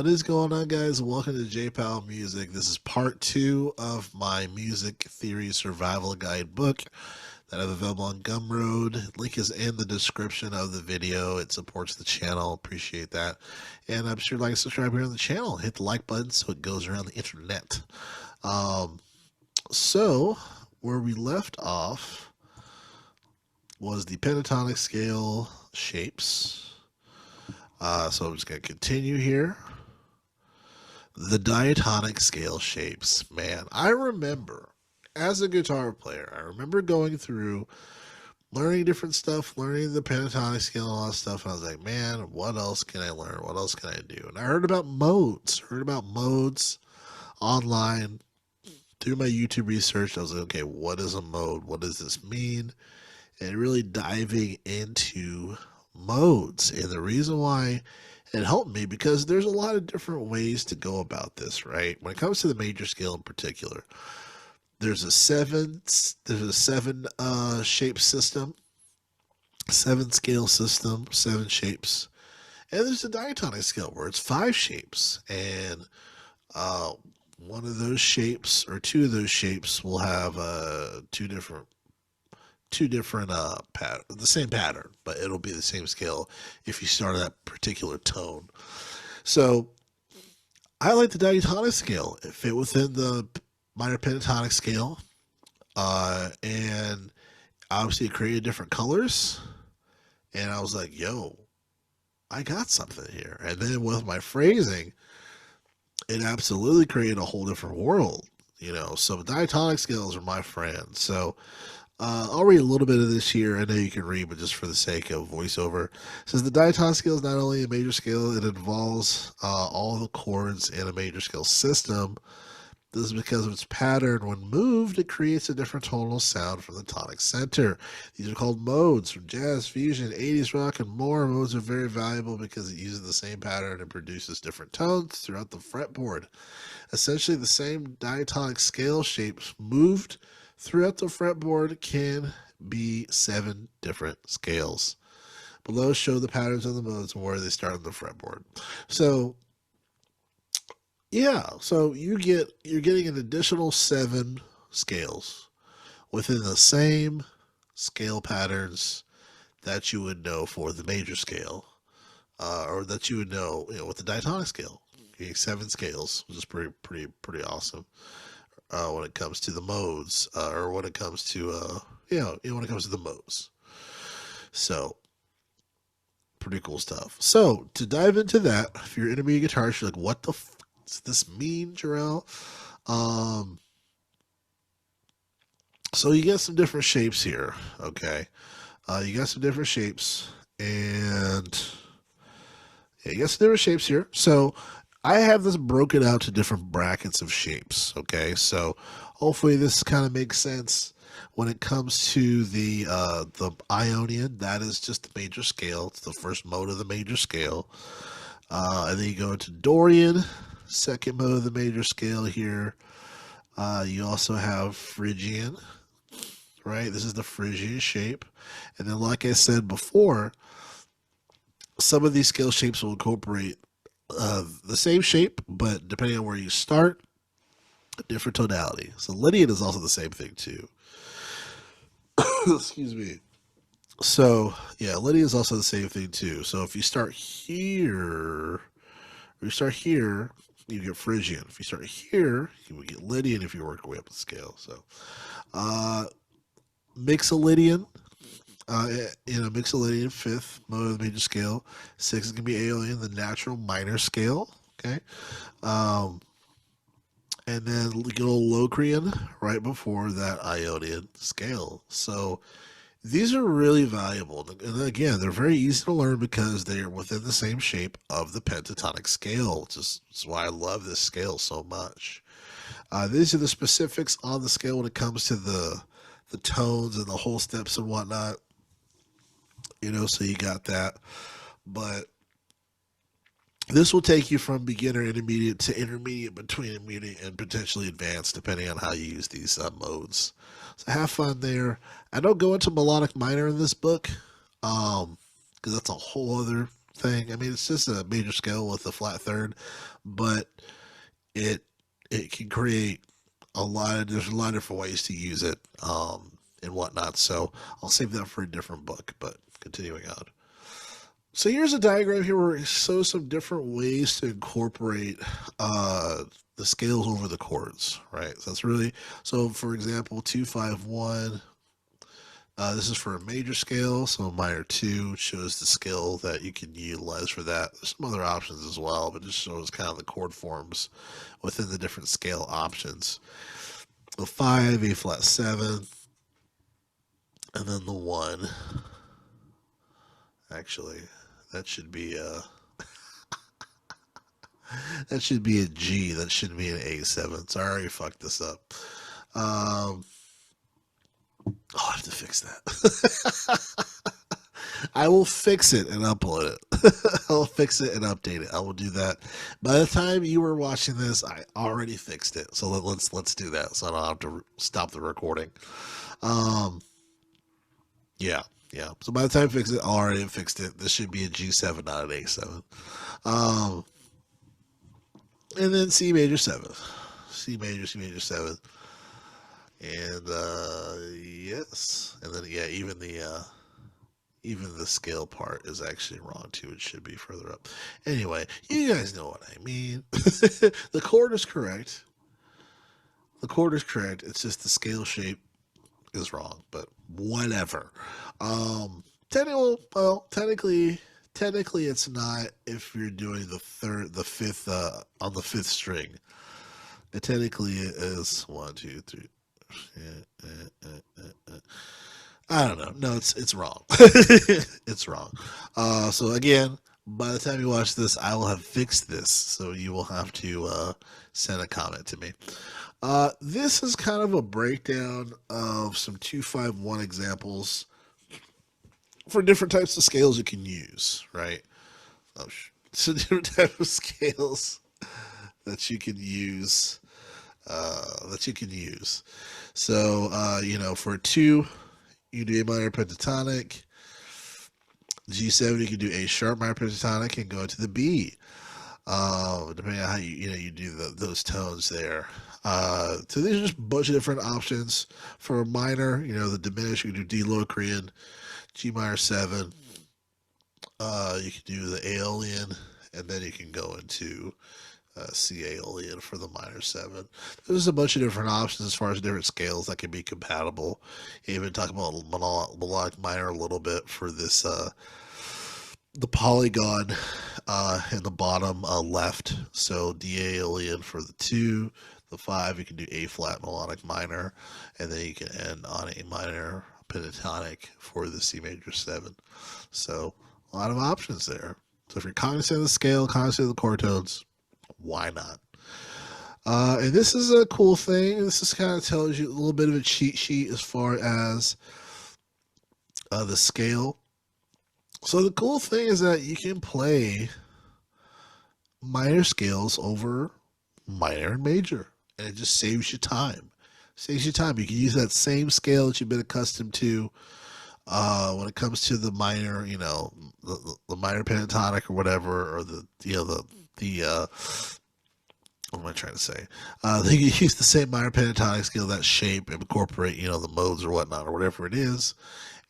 What is going on, guys? Welcome to J Powell Music. This is part two of my music theory survival guide book that I have available on Gumroad. Link is in the description of the video. It supports the channel. Appreciate that. And I'm sure like subscribe here on the channel. Hit the like button so it goes around the internet. So where we left off was the pentatonic scale shapes. So I'm just going to continue here. The diatonic scale shapes. Man, I remember as a guitar player, I remember going through learning different stuff, learning the pentatonic scale and all that stuff. And I was like, man, what else can I learn? What else can I do? And I heard about modes online through my YouTube research. I was like, okay, what is a mode? What does this mean? And really diving into modes. And the reason why it helped me, because there's a lot of different ways to go about this, right? When it comes to the major scale in particular, there's a seven shape system, 7 scale system, 7 shapes, and there's a diatonic scale where it's 5 shapes, and one of those shapes or two of those shapes will have two different the same pattern, but it'll be the same scale if you start at that particular tone. So I like the diatonic scale. It fit within the minor pentatonic scale, and obviously it created different colors. And I was like, yo, I got something here. And then with my phrasing, it absolutely created a whole different world, So diatonic scales are my friend. So I'll read a little bit of this here. I know you can read, but just for the sake of voiceover. It says the diatonic scale is not only a major scale, it involves all the chords in a major scale system. This is because of its pattern. When moved, it creates a different tonal sound from the tonic center. These are called modes. From jazz, fusion, 80s rock, and more, modes are very valuable because it uses the same pattern and produces different tones throughout the fretboard. Essentially, the same diatonic scale shapes moved throughout the fretboard can be 7 different scales. Below show the patterns of the modes and where they start on the fretboard. So yeah, so you're getting an additional 7 scales within the same scale patterns that you would know for the major scale, or that you would know, with the diatonic scale. Okay, 7 scales, which is pretty awesome. When it comes to the modes, or when it comes to when it comes to the modes. So pretty cool stuff. So to dive into that, if you're an intermediate guitarist, you're like, what the does this mean, Jarrell? So you get some different shapes here. Okay, you got some different shapes, and you got some different shapes here. So I have this broken out to different brackets of shapes, okay? So hopefully this kind of makes sense. When it comes to the Ionian, that is just the major scale. It's the first mode of the major scale. And then you go into Dorian, second mode of the major scale here. You also have Phrygian, right? This is the Phrygian shape. And then like I said before, some of these scale shapes will incorporate the same shape, but depending on where you start, a different tonality. So Lydian is also the same thing too. Excuse me. So yeah, Lydian is also the same thing too. So if you start here, you get Phrygian. If you start here, you would get Lydian if you work your way up the scale. So Mixolydian. Mixolydian, 5th mode of the major scale. 6 is going to be Aeolian, the natural minor scale. Okay. And then good old Locrian right before that Ionian scale. So these are really valuable. And again, they're very easy to learn because they are within the same shape of the pentatonic scale. That's why I love this scale so much. These are the specifics on the scale when it comes to the tones and the whole steps and whatnot. So you got that. But this will take you from beginner, intermediate to intermediate, between intermediate and potentially advanced, depending on how you use these modes. So have fun there. I don't go into melodic minor in this book, because that's a whole other thing. I mean, it's just a major scale with a flat third, but it it can create there's a lot of different ways to use it, and whatnot. So I'll save that for a different book. But continuing on. So here's a diagram here where it shows some different ways to incorporate the scales over the chords, right? So that's really, so for example, 251. This is for a major scale, so minor 2 shows the scale that you can utilize for that. There's some other options as well, but just shows kind of the chord forms within the different scale options. The 5, A flat 7, and then the 1. Actually, that should be a G. That should be an A7. So I already fucked this up. I'll have to fix that. I will fix it and upload it. I'll fix it and update it. I will do that. By the time you were watching this, I already fixed it. So let's do that. So I don't have to stop the recording. Yeah, yeah. So by the time I fix it, I already fixed it. This should be a G7, not an A7. And then C major 7, C major 7. And yes, and then yeah, even the scale part is actually wrong too. It should be further up. Anyway, you guys know what I mean. The chord is correct. The chord is correct. It's just the scale shape is wrong. But whatever. Technically, it's not if you're doing the fifth on the fifth string. It technically is 1, 2, 3. I don't know. No, it's wrong. It's wrong. So again, by the time you watch this, I will have fixed this. So you will have to send a comment to me. This is kind of a breakdown of some 251 examples for different types of scales you can use, right? So different types of scales that you can use. So, for 2, you do A minor pentatonic. G7, you can do A sharp minor pentatonic and go to the B. Depending on how you do those tones there. So these are just a bunch of different options. For a minor, the diminished, you can do D Locrian, G minor 7. You can do the Aeolian, and then you can go into C Aeolian for the minor 7. There's a bunch of different options as far as different scales that can be compatible. Even talk about melodic minor a little bit for this the polygon in the bottom left. So D Aeolian for the 2, the 5 you can do A flat melodic minor, and then you can end on A minor pentatonic for the C major 7. So a lot of options there. So if you're cognizant of the scale, cognizant of the chord tones, why not? And this is a cool thing. This just kind of tells you a little bit of a cheat sheet as far as the scale. So the cool thing is that you can play minor scales over minor and major, and it just saves you time. Saves you time. You can use that same scale that you've been accustomed to when it comes to the minor, the minor pentatonic or whatever, or the what am I trying to say? They can use the same minor pentatonic scale, that shape, and incorporate, the modes or whatnot, or whatever it is,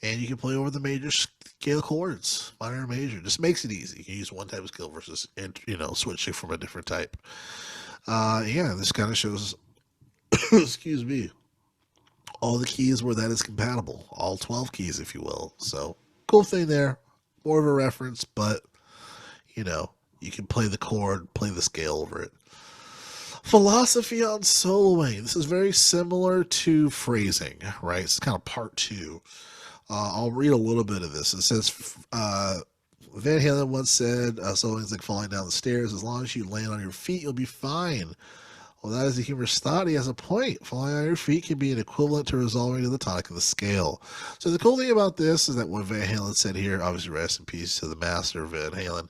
and you can play over the major scale chords, minor and major. Just makes it easy. You can use one type of scale versus, switching from a different type. This kind of shows, excuse me, all the keys where that is compatible, all 12 keys, if you will. So, cool thing there. More of a reference, but, you can play the chord, play the scale over it. Philosophy on soloing. This is very similar to phrasing, right? It's kind of part 2. I'll read a little bit of this. It says, Van Halen once said, soloing is like falling down the stairs. As long as you land on your feet, you'll be fine. Well, that is the humorous thought. He has a point. Falling on your feet can be an equivalent to resolving to the tonic of the scale. So the cool thing about this is that what Van Halen said here, obviously rest in peace to the master Van Halen,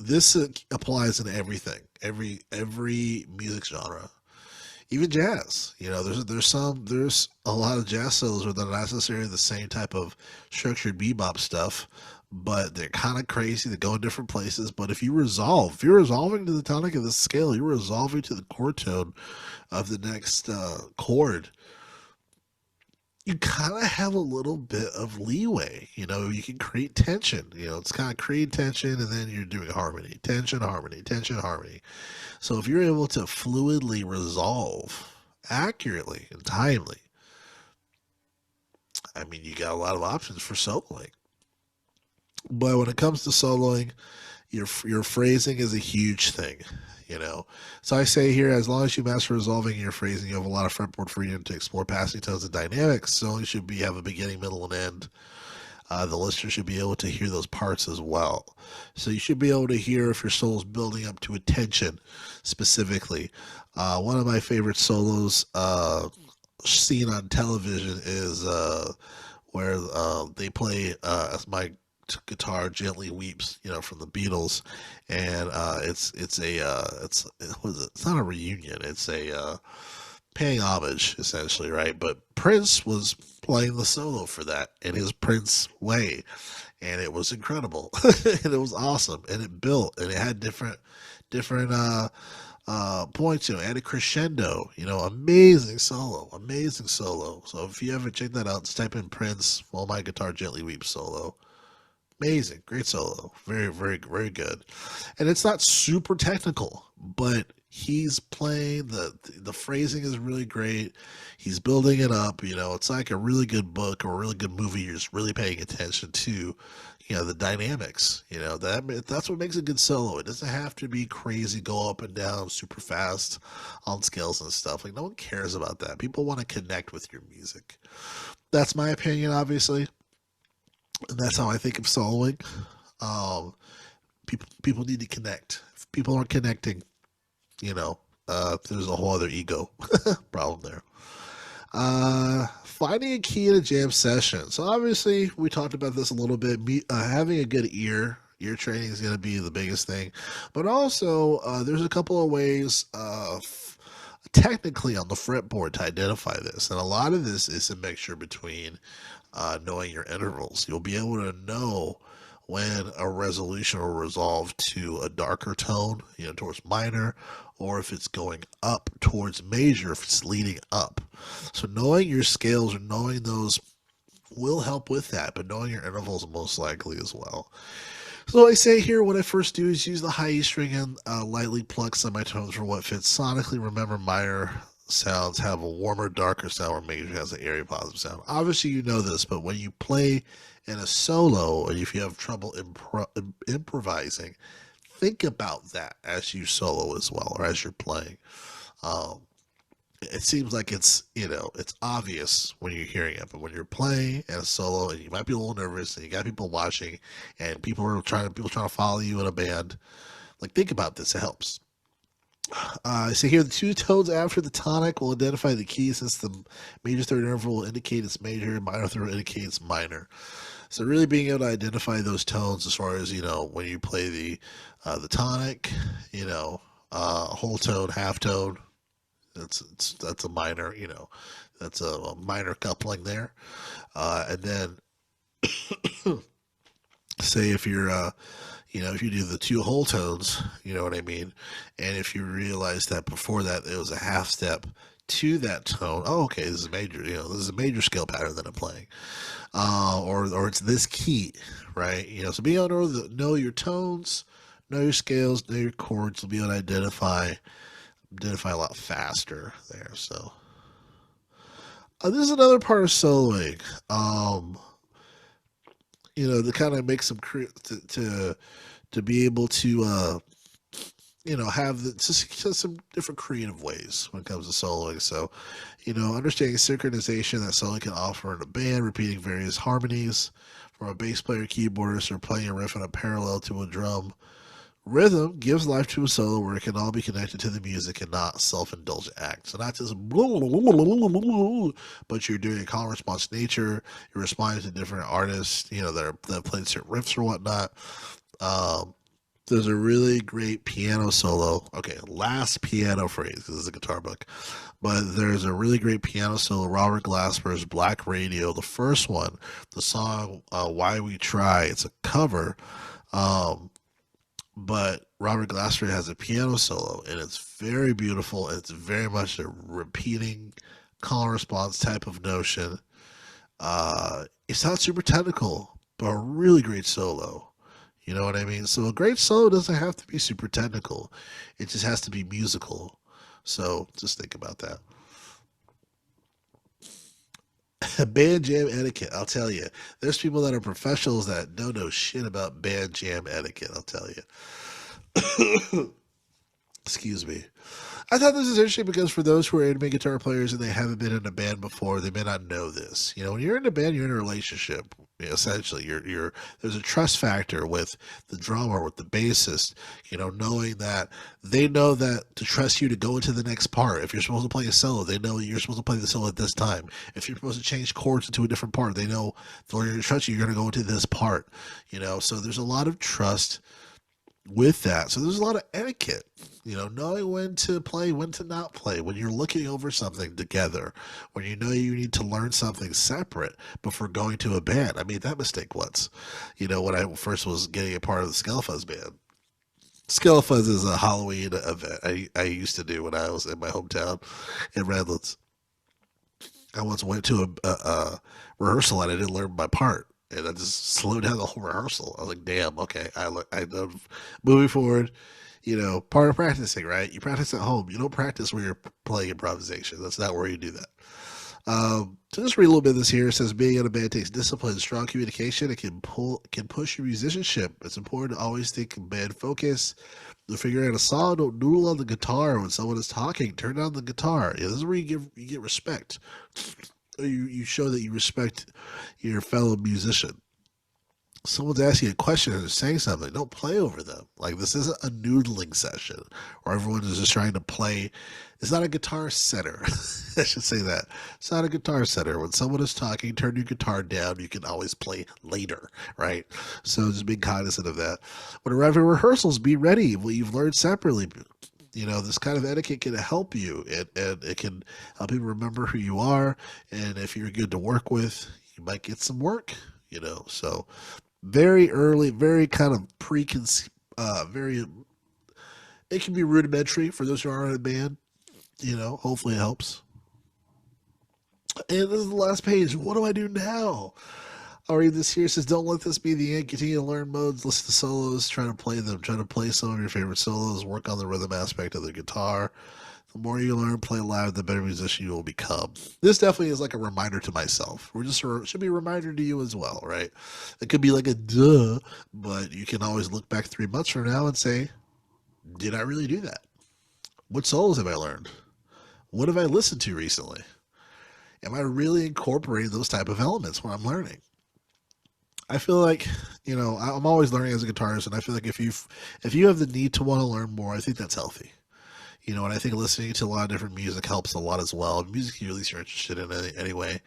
this applies in everything, every music genre, even jazz. There's a lot of jazz solos where they're not necessarily the same type of structured bebop stuff, but they're kind of crazy. They go in different places. But if you're resolving to the tonic of the scale, you're resolving to the chord tone of the next chord. You kind of have a little bit of leeway. You can create tension. It's kind of create tension, and then you're doing harmony, tension, harmony, tension, harmony. So if you're able to fluidly resolve accurately and timely, I mean, you got a lot of options for soloing. But when it comes to soloing, your phrasing is a huge thing. You know, so I say here, as long as you master resolving your phrasing, you have a lot of fretboard freedom to explore passing tones and dynamics. Soloing should have a beginning, middle, and end. The listener should be able to hear those parts as well. So you should be able to hear if your solo is building up to a tension specifically. One of my favorite solos seen on television is where they play as my guitar gently weeps, from the Beatles, and it's not a reunion, it's a paying homage essentially, right? But Prince was playing the solo for that in his Prince way, and it was incredible, and it was awesome, and it built, and it had different points, and a crescendo, amazing solo, amazing solo. So if you ever check that out, just type in Prince while my guitar gently weeps solo. Amazing, great solo, very, very, very good. And it's not super technical, but he's playing the phrasing is really great. He's building it up. It's like a really good book or a really good movie. You're just really paying attention to, the dynamics. That's what makes a good solo. It doesn't have to be crazy, go up and down super fast on scales and stuff. Like no one cares about that. People want to connect with your music. That's my opinion, obviously. And that's how I think of soloing. People need to connect. If people aren't connecting, there's a whole other ego problem there. Finding a key in a jam session. So obviously, we talked about this a little bit. Having a good ear training is going to be the biggest thing. But also, there's a couple of ways technically on the fretboard to identify this. And a lot of this is a mixture between knowing your intervals. You'll be able to know when a resolution will resolve to a darker tone, towards minor, or if it's going up towards major, if it's leading up. So knowing your scales or knowing those will help with that, but knowing your intervals most likely as well. So I say here, what I first do is use the high E string and lightly pluck semitones for what fits sonically. Remember, minor sounds have a warmer, darker sound, where major has an airy, positive sound. Obviously, you know this, but when you play in a solo, and if you have trouble improvising, think about that as you solo as well, or as you're playing. Um, it seems like it's obvious when you're hearing it, but when you're playing in a solo and you might be a little nervous and you got people watching and people trying to follow you in a band, like think about this. It helps. So here, the two tones after the tonic will identify the key, since the major third interval will indicate it's major, minor third indicates minor. So really being able to identify those tones as far as, when you play the tonic, whole tone, half tone, that's a minor, that's a minor coupling there. And then say if you're if you do the two whole tones, you know what I mean, and if you realize that before that it was a half step to that tone, oh, okay, this is a major, this is a major scale pattern that I'm playing, or it's this key, right? So being able to know your tones, know your scales, know your chords, will be able to identify a lot faster there. So this is another part of soloing. To kind of make to be able to have just some different creative ways when it comes to soloing. So, understanding synchronization that soloing can offer in a band, repeating various harmonies from a bass player, keyboardist, or playing a riff in a parallel to a drum. Rhythm gives life to a solo where it can all be connected to the music and not self-indulgent act. So not just but you're doing a call and response nature. You're responding to different artists, that played certain riffs or whatnot. Um, There's a really great piano solo. Okay, last piano phrase, because this is a guitar book. But there's a really great piano solo, Robert Glasper's Black Radio, the first one, the song Why We Try. It's a cover, um, but Robert Glasper has a piano solo, and it's very beautiful. It's very much a repeating call and response type of notion. It's not super technical, but a really great solo. You know what I mean? So a great solo doesn't have to be super technical. It just has to be musical. So just think about that. Band jam etiquette, I'll tell you. There's people that are professionals that don't know shit about band jam etiquette, I'll tell you. Excuse me. I thought this is interesting because for those who are anime guitar players and they haven't been in a band before, they may not know this. You know, when you're in a band, you're in a relationship. Essentially, there's a trust factor with the drummer, with the bassist. You know, knowing that they know that to trust you to go into the next part. If you're supposed to play a solo, they know you're supposed to play the solo at this time. If you're supposed to change chords into a different part, they know they're going to trust you. You're going to go into this part. You know, so there's a lot of trust with that. So there's a lot of etiquette, you know, knowing when to play, when to not play, when you're looking over something together, when you know you need to learn something separate before going to a band. I made that mistake once, you know, when I first was getting a part of the Skelfuzz band. Skelfuzz is a Halloween event I used to do when I was in my hometown in Redlands. I once went to a rehearsal and I didn't learn my part. And I just slowed down the whole rehearsal. I was like, damn, okay. I know moving forward, you know, part of practicing, right? You practice at home. You don't practice where you're playing improvisation. That's not where you do that. To just read a little bit of this here, it says being in a band takes discipline, strong communication. It can push your musicianship. It's important to always think band focus. To figure out a song, don't noodle on the guitar when someone is talking. Turn down the guitar. Yeah, this is where you get respect. You show that you respect your fellow musician. Someone's asking a question and they're saying something, don't play over them. Like, this isn't a noodling session where everyone is just trying to play. It's not a guitar setter. I should say that. It's not a guitar setter. When someone is talking, turn your guitar down. You can always play later, right? So just being cognizant of that. When arriving at rehearsals, be ready. Well, you've learned separately. You know, this kind of etiquette can help you, and it can help you remember who you are. And if you're good to work with, you might get some work, you know. So very early, very kind of preconceived, very, it can be rudimentary for those who aren't in a band, you know, hopefully it helps. And this is the last page. What do I do now? I'll read this here. It says, don't let this be the end. Continue to learn modes, listen to solos, try to play them. Try to play some of your favorite solos, work on the rhythm aspect of the guitar. The more you learn, play live, the better musician you will become. This definitely is like a reminder to myself. Should be a reminder to you as well, right? It could be like a duh, but you can always look back 3 months from now and say, did I really do that? What solos have I learned? What have I listened to recently? Am I really incorporating those type of elements when I'm learning? I feel like, you know, I'm always learning as a guitarist, and I feel like if you have the need to want to learn more, I think that's healthy. You know, and I think listening to a lot of different music helps a lot as well. Music you at least you're interested in anyway.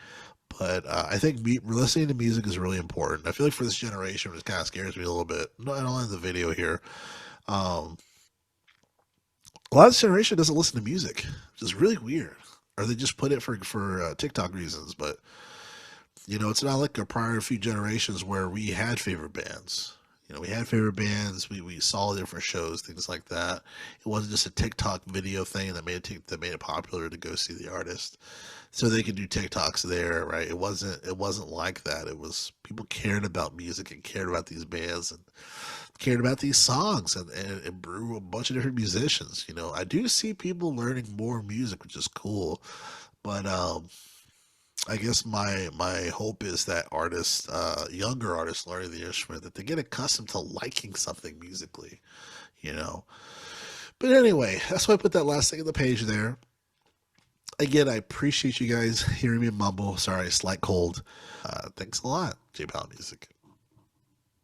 But I think listening to music is really important. I feel like for this generation, it kind of scares me a little bit. No, I don't have the video here. Um, a lot of this generation doesn't listen to music, which is really weird. Or they just put it for TikTok reasons. But you know, it's not like a prior few generations where we had favorite bands. You know, we had favorite bands. We saw different shows, things like that. It wasn't just a TikTok video thing that made it popular to go see the artist, so they could do TikToks there, right? It wasn't like that. It was people cared about music and cared about these bands and cared about these songs and brew a bunch of different musicians. You know, I do see people learning more music, which is cool, but I guess my hope is that artists, younger artists learning the instrument, that they get accustomed to liking something musically, you know. But anyway, that's why I put that last thing on the page there. Again, I appreciate you guys hearing me mumble. Sorry, slight cold. Thanks a lot, J Powell Music.